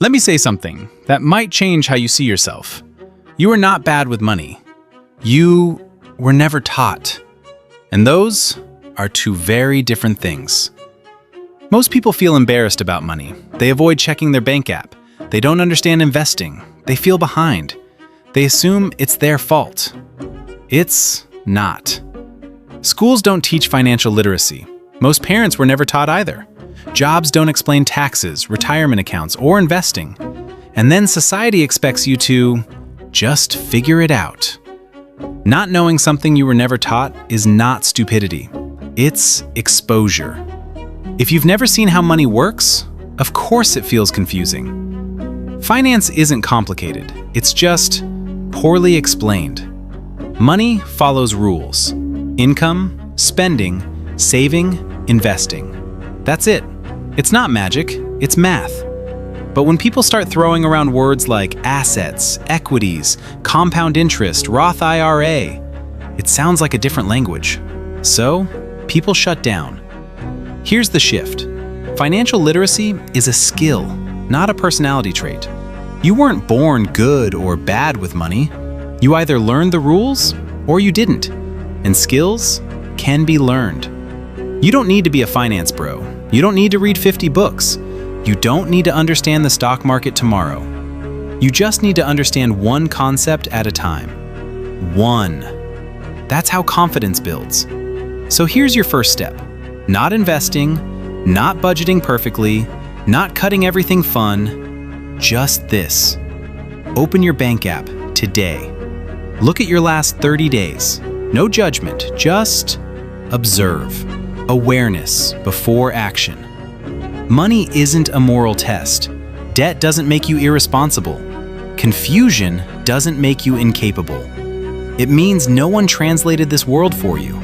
Let me say something that might change how you see yourself. You are not bad with money. You were never taught. And those are two very different things. Most people feel embarrassed about money. They avoid checking their bank app. They don't understand investing. They feel behind. They assume it's their fault. It's not. Schools don't teach financial literacy. Most parents were never taught either. Jobs don't explain taxes, retirement accounts, or investing. And then society expects you to just figure it out. Not knowing something you were never taught is not stupidity. It's exposure. If you've never seen how money works, of course it feels confusing. Finance isn't complicated. It's just poorly explained. Money follows rules. Income, spending, saving, investing. That's it. It's not magic, it's math. But when people start throwing around words like assets, equities, compound interest, Roth IRA, it sounds like a different language. So, people shut down. Here's the shift. Financial literacy is a skill, not a personality trait. You weren't born good or bad with money. You either learned the rules or you didn't. And skills can be learned. You don't need to be a finance bro. You don't need to read 50 books. You don't need to understand the stock market tomorrow. You just need to understand one concept at a time. One. That's how confidence builds. So here's your first step. Not investing, not budgeting perfectly, not cutting everything fun, just this. Open your bank app today. Look at your last 30 days. No judgment, just observe. Awareness before action. Money isn't a moral test. Debt doesn't make you irresponsible. Confusion doesn't make you incapable. It means no one translated this world for you.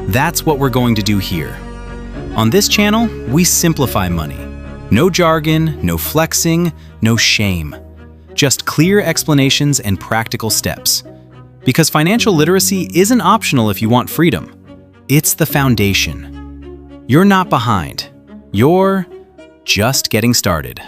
That's what we're going to do here. On this channel, we simplify money. No jargon, no flexing, no shame. Just clear explanations and practical steps. Because financial literacy isn't optional if you want freedom. It's the foundation. You're not behind. You're just getting started.